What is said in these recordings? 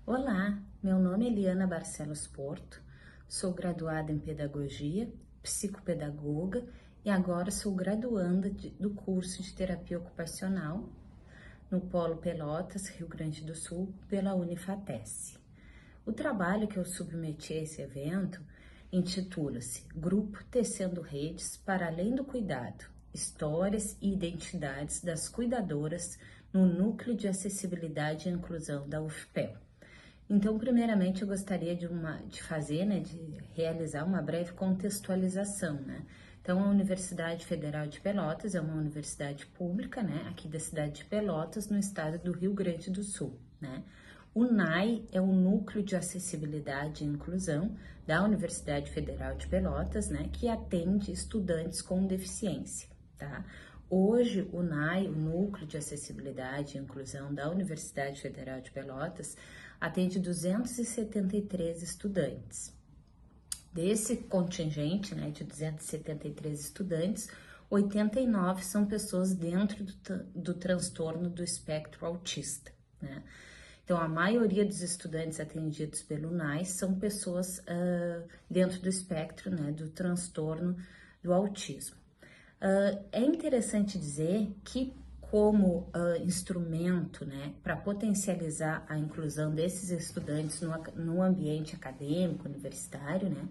Olá, meu nome é Eliana Barcelos Porto, sou graduada em Pedagogia, psicopedagoga e agora sou graduanda do curso de Terapia Ocupacional no Polo Pelotas, Rio Grande do Sul, pela Unifatesc. O trabalho que eu submeti a esse evento intitula-se Grupo Tecendo Redes para Além do Cuidado, Histórias e Identidades das Cuidadoras no Núcleo de Acessibilidade e Inclusão da UFPEL. Então, primeiramente, eu gostaria de realizar uma breve contextualização, né? Então, a Universidade Federal de Pelotas é uma universidade pública, né? Aqui da cidade de Pelotas, no estado do Rio Grande do Sul, né? O NAI é o Núcleo de Acessibilidade e Inclusão da Universidade Federal de Pelotas, né? Que atende estudantes com deficiência, tá? Hoje, o NAI, o Núcleo de Acessibilidade e Inclusão da Universidade Federal de Pelotas, atende 273 estudantes. Desse contingente, né, de 273 estudantes, 89 são pessoas dentro do transtorno do espectro autista, né? Então, a maioria dos estudantes atendidos pelo NAI são pessoas dentro do espectro, né, do transtorno do autismo. É interessante dizer que como instrumento, né, para potencializar a inclusão desses estudantes no ambiente acadêmico, universitário, né,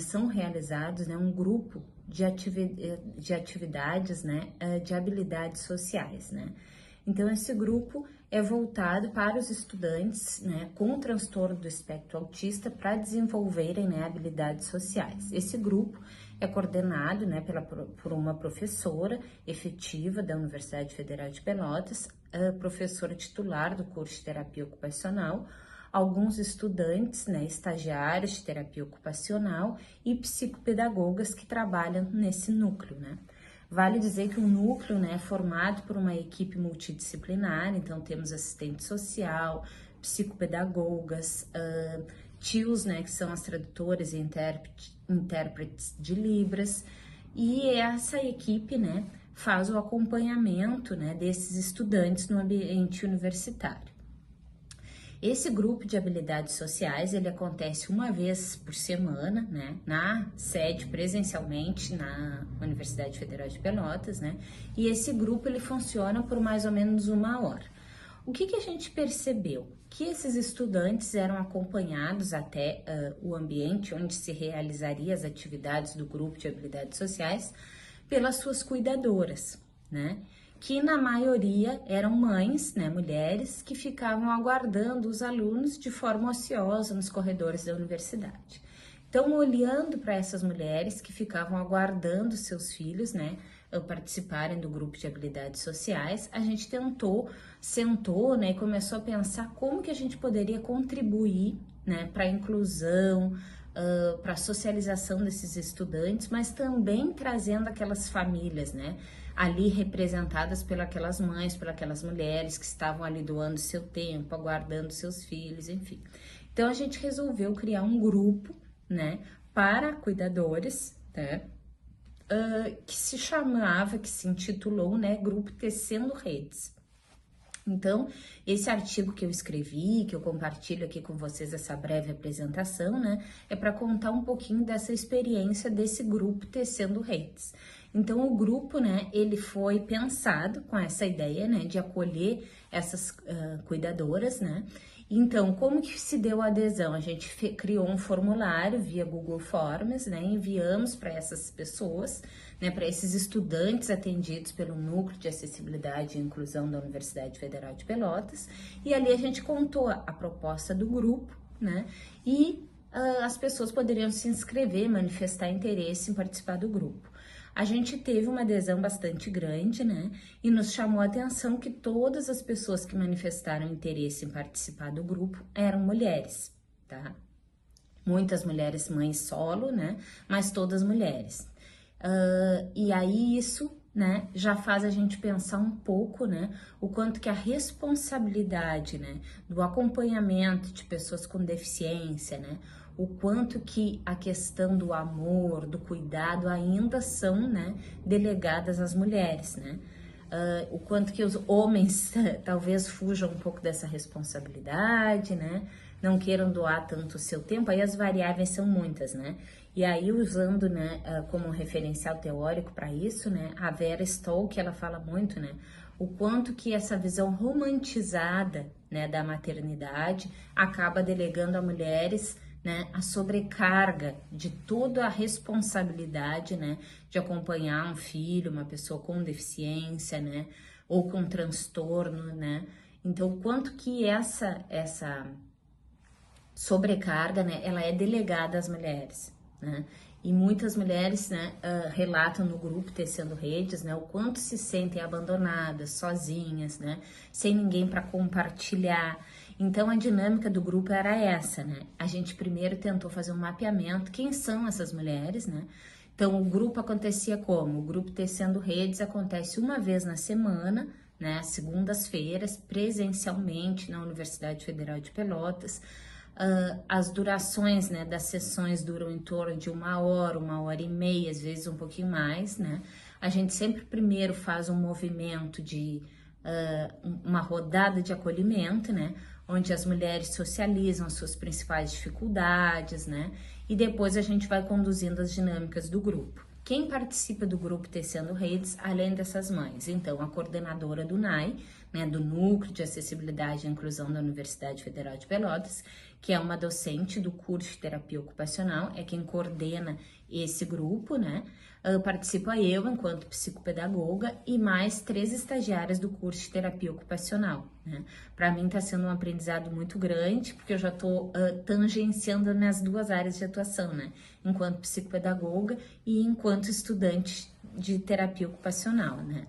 são realizados, né, um grupo de atividades, né, de habilidades sociais, né. Então, esse grupo é voltado para os estudantes, né, com transtorno do espectro autista para desenvolverem, né, habilidades sociais. Esse grupo é coordenado, né, por uma professora efetiva da Universidade Federal de Pelotas, professora titular do curso de terapia ocupacional, alguns estudantes, né, estagiários de terapia ocupacional e psicopedagogas que trabalham nesse núcleo, né. Vale dizer que o núcleo, né, é formado por uma equipe multidisciplinar, então temos assistente social, psicopedagogas, tios, né, que são as tradutoras e intérpretes de Libras, e essa equipe, né, faz o acompanhamento, né, desses estudantes no ambiente universitário. Esse grupo de habilidades sociais, ele acontece uma vez por semana, né, na sede presencialmente na Universidade Federal de Pelotas, né, e esse grupo ele funciona por mais ou menos uma hora. O que a gente percebeu? Que esses estudantes eram acompanhados até o ambiente onde se realizaria as atividades do grupo de habilidades sociais pelas suas cuidadoras, né? Que na maioria eram mães, né, mulheres, que ficavam aguardando os alunos de forma ociosa nos corredores da universidade. Então, olhando para essas mulheres que ficavam aguardando seus filhos, né, participarem do grupo de habilidades sociais, a gente sentou, né, e começou a pensar como que a gente poderia contribuir, né, para a inclusão, para a socialização desses estudantes, mas também trazendo aquelas famílias, né, ali representadas pelas mães, pelas mulheres que estavam ali doando seu tempo, aguardando seus filhos, enfim. Então a gente resolveu criar um grupo, né, para cuidadores, né, que se intitulou, né, Grupo Tecendo Redes. Então, esse artigo que eu escrevi, que eu compartilho aqui com vocês, essa breve apresentação, né, é para contar um pouquinho dessa experiência desse grupo Tecendo Redes. Então, o grupo, né, ele foi pensado com essa ideia, né, de acolher essas cuidadoras, né. Então, como que se deu a adesão? A gente criou um formulário via Google Forms, né, enviamos para essas pessoas, né, para esses estudantes atendidos pelo Núcleo de Acessibilidade e Inclusão da Universidade Federal de Pelotas, e ali a gente contou a proposta do grupo, né, e as pessoas poderiam se inscrever, manifestar interesse em participar do grupo. A gente teve uma adesão bastante grande, né, e nos chamou a atenção que todas as pessoas que manifestaram interesse em participar do grupo eram mulheres, tá? Muitas mulheres mães solo, né, mas todas mulheres. E aí isso, né, já faz a gente pensar um pouco, né, o quanto que a responsabilidade, né, do acompanhamento de pessoas com deficiência, né, o quanto que a questão do amor, do cuidado ainda são, né, delegadas às mulheres, né. o quanto que os homens talvez fujam um pouco dessa responsabilidade, né? Não queiram doar tanto o seu tempo, aí as variáveis são muitas, né? E aí, usando, né, como referencial teórico para isso, né, a Vera Stolk, ela fala muito, né, o quanto que essa visão romantizada, né, da maternidade acaba delegando a mulheres, né, a sobrecarga de toda a responsabilidade, né, de acompanhar um filho, uma pessoa com deficiência, né, ou com transtorno, né. Então, o quanto que essa sobrecarga, né, ela é delegada às mulheres, né? E muitas mulheres, né, relatam no grupo Tecendo Redes, né, o quanto se sentem abandonadas, sozinhas, né, sem ninguém para compartilhar. Então a dinâmica do grupo era essa, né? A gente primeiro tentou fazer um mapeamento, quem são essas mulheres, né? Então o grupo acontecia como? O grupo Tecendo Redes acontece uma vez na semana, né, segundas-feiras, presencialmente na Universidade Federal de Pelotas. As durações, né, das sessões duram em torno de 1 hora e meia, às vezes um pouquinho mais, né? A gente sempre primeiro faz um movimento de uma rodada de acolhimento, né? Onde as mulheres socializam as suas principais dificuldades, né? E depois a gente vai conduzindo as dinâmicas do grupo. Quem participa do grupo Tecendo Redes, além dessas mães? Então, a coordenadora do NAI, né, do Núcleo de Acessibilidade e Inclusão da Universidade Federal de Pelotas, que é uma docente do curso de terapia ocupacional, é quem coordena esse grupo, né? Participa eu, enquanto psicopedagoga, e mais 3 estagiárias do curso de terapia ocupacional, né? Para mim está sendo um aprendizado muito grande, porque eu já estou tangenciando as minhas 2 áreas de atuação, né? Enquanto psicopedagoga e enquanto estudante de terapia ocupacional, né?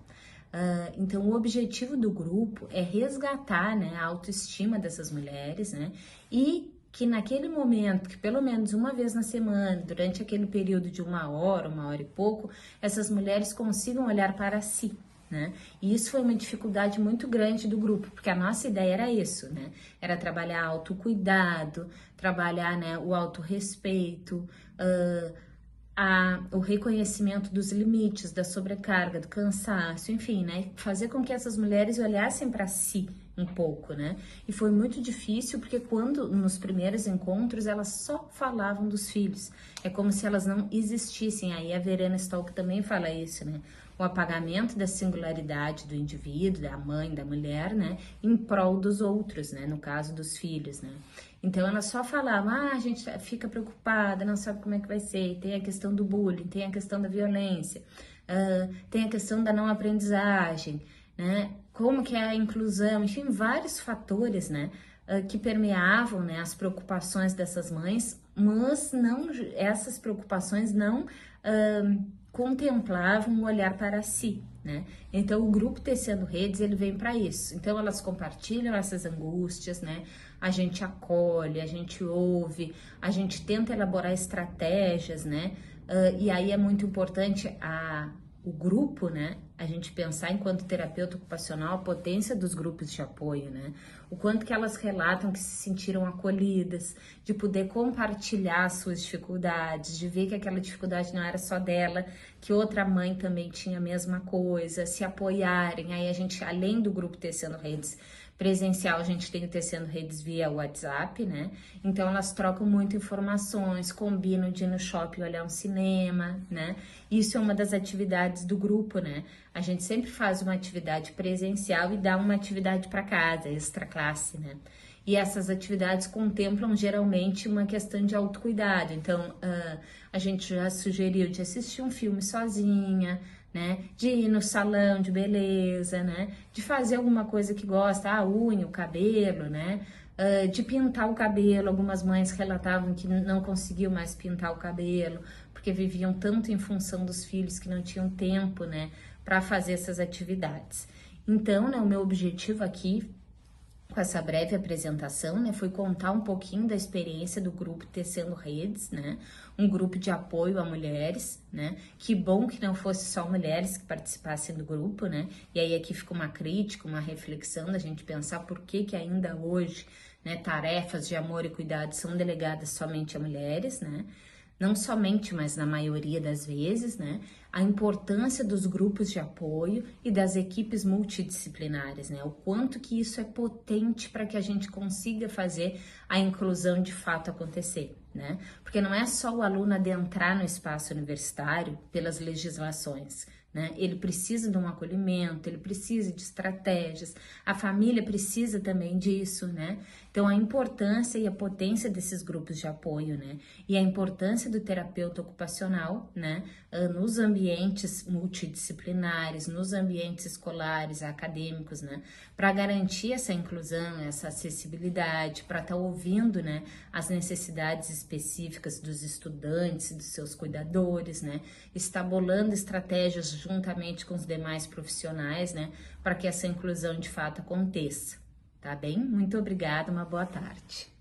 Então, o objetivo do grupo é resgatar, né, a autoestima dessas mulheres, né, e que naquele momento, que pelo menos uma vez na semana, durante aquele período de 1 hora e pouco, essas mulheres consigam olhar para si, né? E isso foi uma dificuldade muito grande do grupo, porque a nossa ideia era isso, né? Era trabalhar autocuidado, trabalhar, né, o autorrespeito, o reconhecimento dos limites, da sobrecarga, do cansaço, enfim, né? Fazer com que essas mulheres olhassem para si um pouco, né? E foi muito difícil porque quando nos primeiros encontros elas só falavam dos filhos, é como se elas não existissem. Aí a Verena Stolk também fala isso, né? O apagamento da singularidade do indivíduo, da mãe, da mulher, né? Em prol dos outros, né? No caso dos filhos, né? Então ela só falava, a gente fica preocupada, não sabe como é que vai ser, tem a questão do bullying, tem a questão da violência, tem a questão da não aprendizagem, né? Como que é a inclusão, enfim, vários fatores, né? Que permeavam, né, as preocupações dessas mães, mas não, essas preocupações não contemplavam um olhar para si, né? Então o grupo Tecendo Redes, ele vem para isso. Então elas compartilham essas angústias, né? A gente acolhe, a gente ouve, a gente tenta elaborar estratégias, né? E aí é muito importante o grupo, né? A gente pensar enquanto terapeuta ocupacional a potência dos grupos de apoio, né? O quanto que elas relatam que se sentiram acolhidas, de poder compartilhar as suas dificuldades, de ver que aquela dificuldade não era só dela, que outra mãe também tinha a mesma coisa, se apoiarem. Aí a gente, além do grupo Tecendo Redes presencial, a gente tem o Tecendo Redes via WhatsApp, né? Então elas trocam muito informações, combinam de ir no shopping olhar um cinema, né? Isso é uma das atividades do grupo, né? A gente sempre faz uma atividade presencial e dá uma atividade para casa, extra classe, né? E essas atividades contemplam geralmente uma questão de autocuidado. Então, a gente já sugeriu de assistir um filme sozinha, né? De ir no salão de beleza, né? De fazer alguma coisa que gosta, a unha, o cabelo, né? De pintar o cabelo. Algumas mães relatavam que não conseguiam mais pintar o cabelo, porque viviam tanto em função dos filhos que não tinham tempo, né, para fazer essas atividades. Então, né, o meu objetivo aqui, com essa breve apresentação, né, foi contar um pouquinho da experiência do grupo Tecendo Redes, né, um grupo de apoio a mulheres, né, que bom que não fosse só mulheres que participassem do grupo, né, e aí aqui fica uma crítica, uma reflexão da gente pensar por que ainda hoje, né, tarefas de amor e cuidado são delegadas somente a mulheres, né, não somente, mas na maioria das vezes, né, a importância dos grupos de apoio e das equipes multidisciplinares, né, o quanto que isso é potente para que a gente consiga fazer a inclusão de fato acontecer, né, porque não é só o aluno adentrar no espaço universitário pelas legislações, né? Ele precisa de um acolhimento, ele precisa de estratégias, a família precisa também disso, né? Então, a importância e a potência desses grupos de apoio, né? E a importância do terapeuta ocupacional, né? Nos ambientes multidisciplinares, nos ambientes escolares, acadêmicos, né? Para garantir essa inclusão, essa acessibilidade, para estar ouvindo, né? As necessidades específicas dos estudantes, dos seus cuidadores, né? Estabulando estratégias juntamente com os demais profissionais, né? Para que essa inclusão de fato aconteça. Tá bem? Muito obrigada, uma boa tarde.